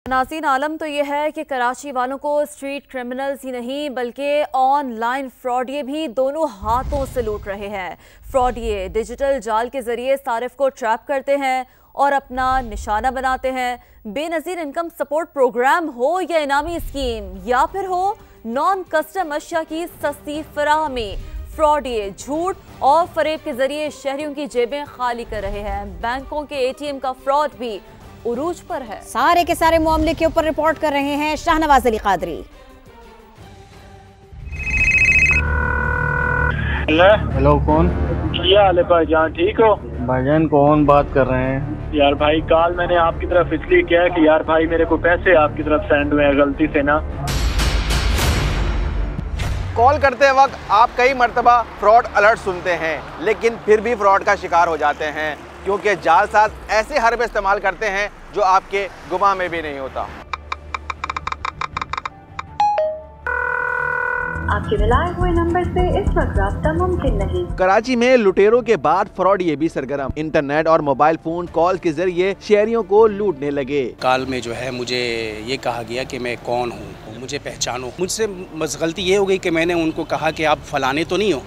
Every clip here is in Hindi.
नाज़रीन, आलम तो यह है कि कराची वालों को स्ट्रीट क्रिमिनल्स ही नहीं बल्कि ऑनलाइन फ्रॉडिये भी दोनों हाथों से लूट रहे हैं। फ्रॉडिये डिजिटल जाल के जरिए सारिफ को ट्रैप करते हैं और अपना निशाना बनाते हैं। बेनज़ीर इनकम सपोर्ट प्रोग्राम हो या इनामी स्कीम या फिर हो नॉन कस्टम अशिया की सस्ती फराहमी, फ्रॉडिये झूठ और फरेब के जरिए शहरियों की जेबें खाली कर रहे हैं। बैंकों के ATM का फ्रॉड भी उरूज पर है। सारे के सारे मामले के ऊपर रिपोर्ट कर रहे हैं शाहनवाज अली कादरी। हेलो, कौन? क्या हाल है भाईजान, ठीक हो? भाईजान कौन बात कर रहे हैं? यार भाई, कॉल मैंने आपकी तरफ इसलिए किया कि यार भाई मेरे को पैसे आपकी तरफ सेंड हुए हैं गलती से ना। कॉल करते वक्त आप कई मर्तबा फ्रॉड अलर्ट सुनते हैं, लेकिन फिर भी फ्रॉड का शिकार हो जाते हैं क्योंकि जालसाज ऐसे हरबे इस्तेमाल करते हैं जो आपके गुमा में भी नहीं होता। आपके मिलाए हुए नंबर से इस वक्त राब्ता मुमकिन नहीं। कराची में लुटेरों के बाद फ्रॉडिये भी सरगर्म। इंटरनेट और मोबाइल फोन कॉल के जरिए शहरियों को लूटने लगे। कॉल में जो है मुझे ये कहा गया कि मैं कौन हूँ, मुझे पहचानो। मुझसे गलती ये हो गई कि मैंने उनको कहा कि आप फलाने तो नहीं हो।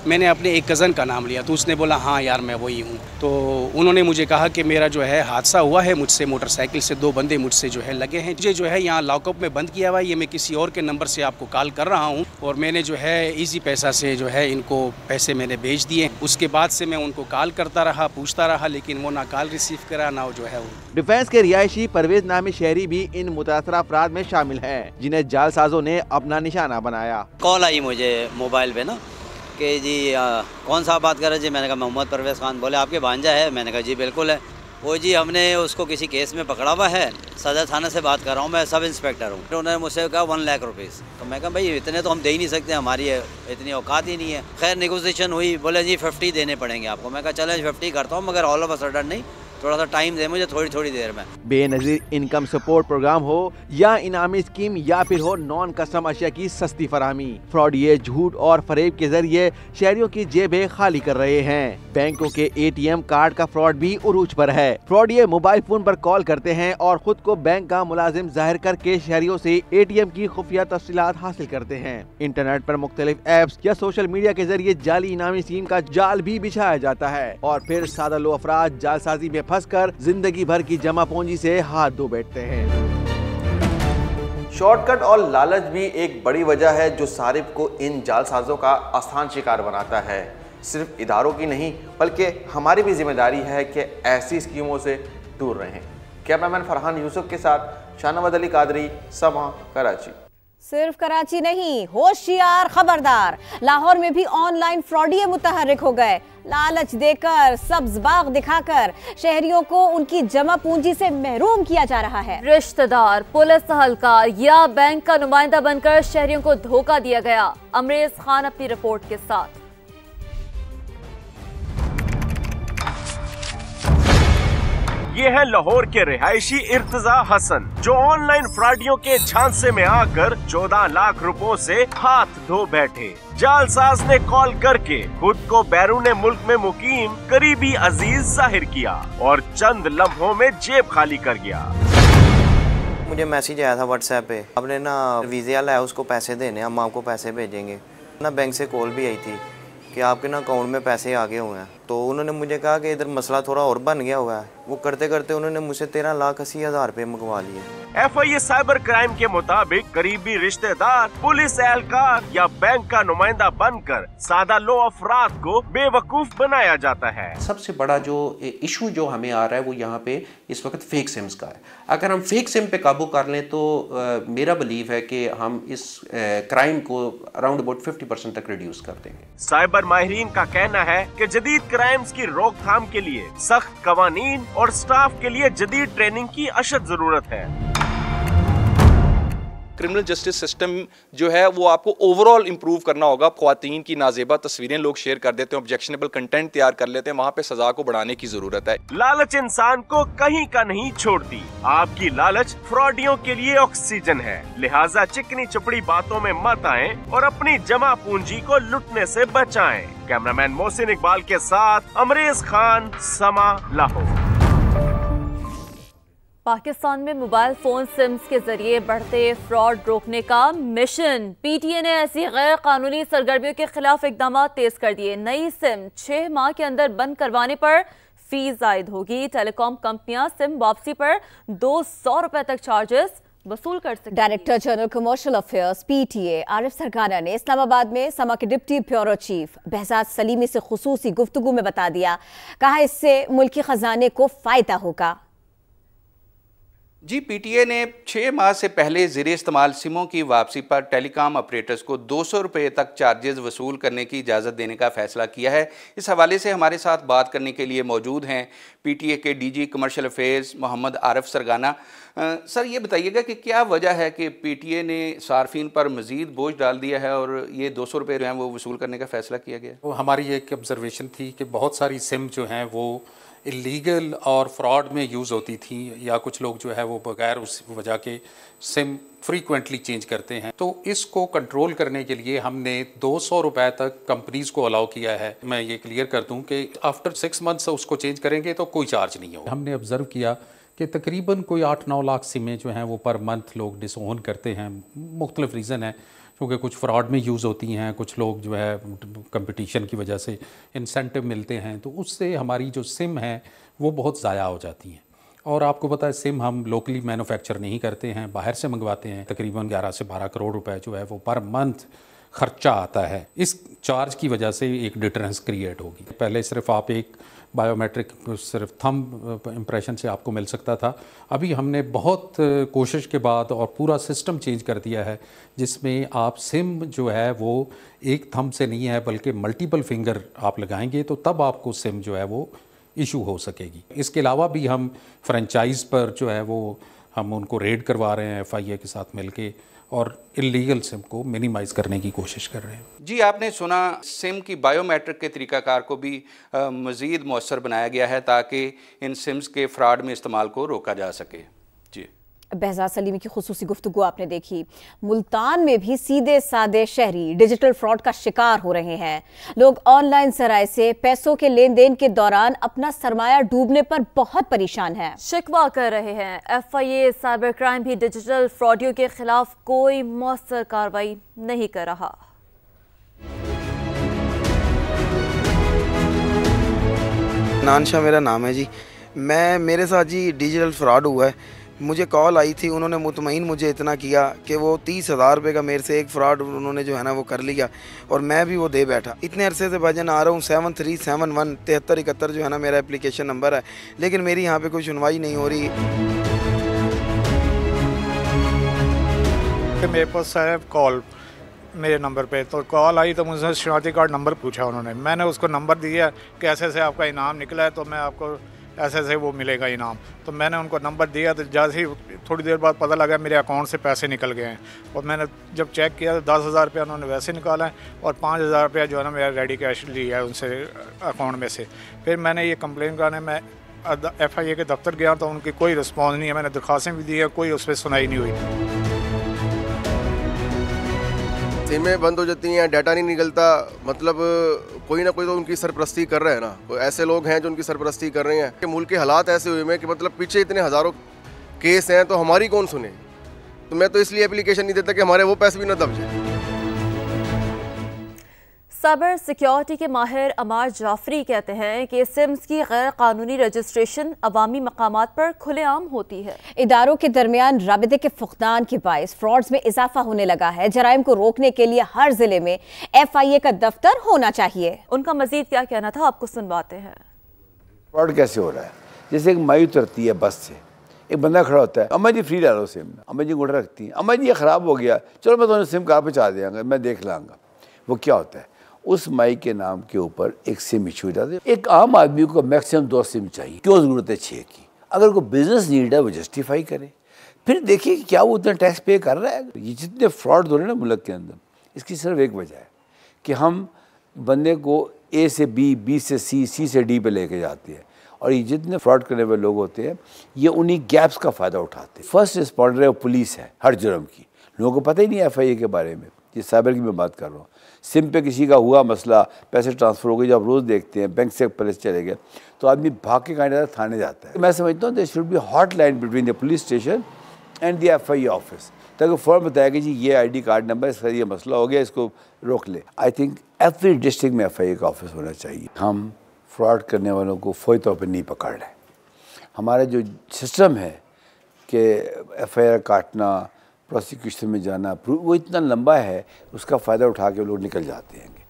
मैंने अपने एक कज़न का नाम लिया तो उसने बोला हाँ यार मैं वही हूँ। तो उन्होंने मुझे कहा कि मेरा जो है हादसा हुआ है, मुझसे मोटरसाइकिल से 2 बंदे मुझसे जो है लगे हैं, मुझे जो है यहाँ लॉकअप में बंद किया हुआ है, ये मैं किसी और के नंबर से आपको कॉल कर रहा हूँ और मैंने जो है इजी पैसा से जो है इनको पैसे मैंने भेज दिए। उसके बाद से मैं उनको कॉल करता रहा, पूछता रहा, लेकिन वो ना कॉल रिसीव करा ना जो है। डिफेंस के रिहायशी परवेज नामी शहरी भी इन मुतासरा अफराद में शामिल है जिन्हें जालसाजों ने अपना निशाना बनाया। कॉल आई मुझे मोबाइल पे ना कि जी कौन सा बात कर रहे जी। मैंने कहा मोहम्मद परवेज़ खान। बोले आपके भांजा है? मैंने कहा जी बिल्कुल है। वो जी हमने उसको किसी केस में पकड़ा हुआ है, सदर थाने से बात कर रहा हूँ, मैं सब इंस्पेक्टर हूँ। तो उन्होंने मुझसे कहा 1 लाख रुपीज़। तो मैं कहा भाई इतने तो हम दे ही नहीं सकते, हमारी इतनी औकात ही नहीं है। खैर नेगोशिएशन हुई, बोले जी 50 देने पड़ेंगे आपको। मैं कहा चले 50 करता हूँ, मगर ऑल ऑफ अ सडन नहीं, थोड़ा सा टाइम दे मुझे, थोड़ी देर में। बेनज़ीर इनकम सपोर्ट प्रोग्राम हो या इनामी स्कीम या फिर हो नॉन कस्टम अशिया की सस्ती फराहमी, फ्रॉडिये झूठ और फरेब के जरिए शहरियों की जेबें खाली कर रहे हैं। बैंकों के ATM कार्ड का फ्रॉड भी उरूज पर है। फ्रॉडिये मोबाइल फोन पर कॉल करते हैं और खुद को बैंक का मुलाजिम जाहिर करके शहरियों से ATM की खुफिया तफसीलात हासिल करते हैं। इंटरनेट पर मुख्तलिफ ऐप्स या सोशल मीडिया के जरिए जाली इनामी स्कीम का जाल भी बिछाया जाता है और फिर सादा लो अफराद जालसाजी में फंसकर जिंदगी भर की जमा पूंजी से हाथ धो बैठते हैं। शॉर्टकट और लालच भी एक बड़ी वजह है जो सारिफ को इन जालसाजों का आसान शिकार बनाता है। सिर्फ इदारों की नहीं बल्कि हमारी भी जिम्मेदारी है कि ऐसी स्कीमों से दूर रहें। कैमरामैन फरहान यूसुफ के साथ शाहनवाज अली कादरी, समा, कराची। सिर्फ कराची नहीं, होशियार खबरदार, लाहौर में भी ऑनलाइन फ्रॉडिये मुतहर्रिक हो गए। लालच देकर, सब्ज बाग दिखाकर शहरियों को उनकी जमा पूंजी से महरूम किया जा रहा है। रिश्तेदार, पुलिस अहलकार या बैंक का नुमाइंदा बनकर शहरियों को धोखा दिया गया। अमरेज खान अपनी रिपोर्ट के साथ। ये है लाहौर के रिहायशी इर्तजा हसन जो ऑनलाइन फ्रॉडियों के झांसे में आकर 14 लाख रुपयों से हाथ धो बैठे। जालसाज ने कॉल करके खुद को बैरून मुल्क में मुकीम करीबी अजीज जाहिर किया और चंद लम्हों में जेब खाली कर गया। मुझे मैसेज आया था व्हाट्सएप पे, आपने ना वीज़ा लाया, उसको पैसे देने, हम आपको पैसे भेजेंगे ना। बैंक से कॉल भी आई थी कि आपके ना अकाउंट में पैसे आ गए हुए हैं। तो उन्होंने मुझे कहा कि इधर मसला थोड़ा और बन गया हुआ है। वो करते करते उन्होंने मुझसे 13,80,000 रुपये मंगवा लिए। FIA साइबर क्राइम के मुताबिक करीबी रिश्तेदार, पुलिस एहलकार या बैंक का नुमाइंदा बनकर सादा लो अफराद को बेवकूफ बनाया जाता है। सबसे बड़ा जो इशू जो हमें आ रहा है वो यहाँ पे इस वक्त फेक सिम्स का है। अगर हम फेक सिम पे काबू कर लें तो मेरा बिलीव है कि हम इस क्राइम को अराउंड अबाउट 50% तक रिड्यूस कर देंगे। साइबर माहिरीन का कहना है कि जदीद क्राइम्स की रोकथाम के लिए सख्त कवानीन और स्टाफ के लिए जदीद ट्रेनिंग की अशद जरूरत है। क्रिमिनल जस्टिस सिस्टम जो है वो आपको ओवरऑल इंप्रूव करना होगा। ख्वातीन की नाजेबा तस्वीरें लोग शेयर कर देते हैं, ऑब्जेक्शनेबल कंटेंट तैयार कर लेते हैं, वहाँ पे सजा को बढ़ाने की जरूरत है। लालच इंसान को कहीं का नहीं छोड़ती। आपकी लालच फ्रॉडियों के लिए ऑक्सीजन है, लिहाजा चिकनी चपड़ी बातों में मत आएं और अपनी जमा पूंजी को लुटने से बचाएं। कैमरामैन मोहसिन इकबाल के साथ अमरेज खान, समा, लाहौर। पाकिस्तान में मोबाइल फोन सिम्स के जरिए बढ़ते फ्रॉड रोकने का मिशन। पीटीए ने ऐसी गैर कानूनी सरगर्मियों के खिलाफ इकदाम तेज कर दिए। नई सिम 6 माह के अंदर बंद करवाने पर फीस आयद होगी। टेलीकॉम कंपनियां सिम वापसी पर 200 रुपए तक चार्जेस वसूल कर सकती। Director general commercial affairs PTA Arif Sargana ने इस्लामाबाद में समा के deputy bureau chief Behzad Salimi से खुसूसी गुफ्तगू में बता दिया, कहा इससे मुल्की खजाने को फायदा होगा। जी, पीटीए ने 6 माह से पहले ज़ेरे इस्तेमाल सिमों की वापसी पर टेलीकॉम ऑपरेटर्स को 200 रुपये तक चार्जेस वसूल करने की इजाज़त देने का फ़ैसला किया है। इस हवाले से हमारे साथ बात करने के लिए मौजूद हैं पीटीए के DG commercial affairs Mohammad Arif Sargana. Sir, ये बताइएगा कि क्या वजह है कि पीटीए ने सार्फिन पर मज़ीद बोझ डाल दिया है और ये 200 रुपये जो हैं वो वसूल करने का फ़ैसला किया गया? वो हमारी एक ऑब्जर्वेशन थी कि बहुत सारी सिम जो हैं वो इलीगल और फ्रॉड में यूज़ होती थी, या कुछ लोग जो है वो बगैर उस वजह के सिम फ्रीक्वेंटली चेंज करते हैं। तो इसको कंट्रोल करने के लिए हमने 200 रुपए तक कंपनीज़ को अलाउ किया है। मैं ये क्लियर कर दूं कि आफ्टर 6 मंथ्स उसको चेंज करेंगे तो कोई चार्ज नहीं होगा। हमने ऑब्ज़र्व किया कि तकरीबन कोई 8-9 लाख सिमें जो हैं वो पर मंथ लोग डिसओन करते हैं। मुख्तलिफ रीज़न है, क्योंकि कुछ फ्रॉड में यूज़ होती हैं, कुछ लोग जो है कंपटीशन की वजह से इंसेंटिव मिलते हैं, तो उससे हमारी जो सिम है वो बहुत ज़ाया हो जाती हैं। और आपको पता है सिम हम लोकली मैन्युफैक्चर नहीं करते हैं, बाहर से मंगवाते हैं। तकरीबन 11 से 12 करोड़ रुपए जो है वो पर मंथ खर्चा आता है। इस चार्ज की वजह से एक डिटरेंस क्रिएट होगी। पहले सिर्फ आप एक बायोमेट्रिक सिर्फ थंब इम्प्रेशन से आपको मिल सकता था। अभी हमने बहुत कोशिश के बाद और पूरा सिस्टम चेंज कर दिया है, जिसमें आप सिम जो है वो एक थंब से नहीं है बल्कि मल्टीपल फिंगर आप लगाएंगे तो तब आपको सिम जो है वो इशू हो सकेगी। इसके अलावा भी हम फ्रेंचाइज़ पर जो है वो हम उनको रेड करवा रहे हैं FIA के साथ मिलके, और इलीगल सिम को मिनिमाइज़ करने की कोशिश कर रहे हैं। जी, आपने सुना सिम की बायोमेट्रिक के तरीक़ाकार को भी मज़ीद मौसर बनाया गया है ताकि इन सिम्स के फ्रॉड में इस्तेमाल को रोका जा सके। जी, बेहजाद सलीमी की खुसूसी गुफ्तगू आपने देखी। मुल्तान में भी सीधे सादे शहरी डिजिटल फ्रॉड का शिकार हो रहे हैं। लोग ऑनलाइन सराय से पैसों के लेन देन के दौरान अपना सरमाया डूबने पर बहुत परेशान हैं। शिकवा कर रहे हैं। FIA साइबर क्राइम भी डिजिटल फ्रॉडियों के खिलाफ कोई मौसर कार्रवाई नहीं कर रहा। नानशा मेरा नाम है जी। मेरे साथ जी डिजिटल फ्रॉड हुआ है। मुझे कॉल आई थी, उन्होंने मुतमईन मुझे इतना किया कि वो 30,000 रुपये का मेरे से एक फ़्रॉड उन्होंने जो है ना वो कर लिया, और मैं भी वो दे बैठा। इतने अरसे से भाईजान आ रहा हूँ। 7371 7371 जो है ना मेरा एप्लीकेशन नंबर है, लेकिन मेरी यहाँ पे कोई सुनवाई नहीं हो रही। मेरे पास है कॉल मेरे नंबर पे, तो कॉल आई तो मुझसे शनाख्ती कार्ड नंबर पूछा उन्होंने। मैंने उसको नंबर दिया कि ऐसे से आपका इनाम निकला है, तो मैं आपको ऐसे से वो मिलेगा इनाम। तो मैंने उनको नंबर दिया, तो जैसे ही थोड़ी देर बाद पता लगा मेरे अकाउंट से पैसे निकल गए हैं। और मैंने जब चेक किया तो 10,000 रुपया उन्होंने वैसे निकाला है, और 5,000 रुपया जो है ना मेरा रेडी कैश लिया है उनसे अकाउंट में से। फिर मैंने ये कंप्लेन कराने मैं FIA के दफ्तर गया, तो उनकी कोई रिस्पॉन्स नहीं है। मैंने दरख्वास्तें भी दी है, कोई उस पर सुनाई नहीं हुई। सिमें बंद हो जाती हैं, डाटा नहीं निकलता, मतलब कोई ना कोई तो उनकी सरपरस्ती कर रहा है ना। तो ऐसे लोग हैं जो उनकी सरपरस्ती कर रहे हैं कि मुल्क के हालात ऐसे हुए हैं कि मतलब पीछे इतने हज़ारों केस हैं, तो हमारी कौन सुने। तो मैं तो इसलिए एप्लीकेशन नहीं देता कि हमारे वो पैसे भी ना दब जाए। साइबर सिक्योरिटी के माहिर अमार जाफरी कहते हैं कि सिम्स की गैर कानूनी रजिस्ट्रेशन अवामी मकामात पर खुलेआम होती है। इदारों के दरमियान राबिते के फुकदान के बायस फ्रॉड्स में इजाफा होने लगा है। जराइम को रोकने के लिए हर जिले में FIA का दफ्तर होना चाहिए। उनका मजीद क्या कहना था, आपको सुनवाते हैं। फ्रॉड कैसे हो रहा है? जैसे एक माई उतरती है बस से, एक बंदा खड़ा होता है, अम्मा जी फ्री डालो सिम, अम्मा जी गुड़ रखती हैं, अम्मा जी ये ख़राब हो गया, चलो मैं तुम्हें सिम कहाँ पहुँचा देंगे, मैं देख लाऊंगा। वो क्या होता है, उस माई के नाम के ऊपर एक सिम इशू हो जाती है। एक आम आदमी को मैक्सिमम 2 सिम चाहिए, क्यों ज़रूरत है 6 की? अगर कोई बिजनेस नीड है वो जस्टिफाई करे, फिर देखिए कि क्या वो उतना टैक्स पे कर रहा है। ये जितने फ्रॉड हो रहे हैं ना मुल्क के अंदर, इसकी सिर्फ एक वजह है कि हम बंदे को A से B, B से C, C से D पे लेके जाते हैं, और ये जितने फ्रॉड करने वाले लोग होते हैं ये उन्हीं गैप्स का फ़ायदा उठाते हैं। फर्स्ट रिस्पॉन्डर है वो पुलिस है हर जुर्म की, लोगों को पता ही नहीं है FIA के बारे में। ये साइबर की मैं बात कर रहा हूँ। सिम पे किसी का हुआ मसला, पैसे ट्रांसफ़र हो गए, जो आप रोज़ देखते हैं, बैंक से पैसे चले गए तो आदमी भाग के कहीं थाने जाता है। मैं समझता हूँ there should be hot line between the police station and the FIA office, ताकि फ़ौरन बताया कि जी ये ID कार्ड नंबर, इसका ये मसला हो गया, इसको रोक ले। आई थिंक एवरी डिस्ट्रिक्ट में FIA का ऑफिस होना चाहिए। हम फ्रॉड करने वालों को फौरी तौर पर नहीं पकड़ रहे। हमारा जो सिस्टम है कि FIR काटना, प्रोसिक्यूशन में जाना, वो इतना लंबा है, उसका फ़ायदा उठा के लोग निकल जाते हैं।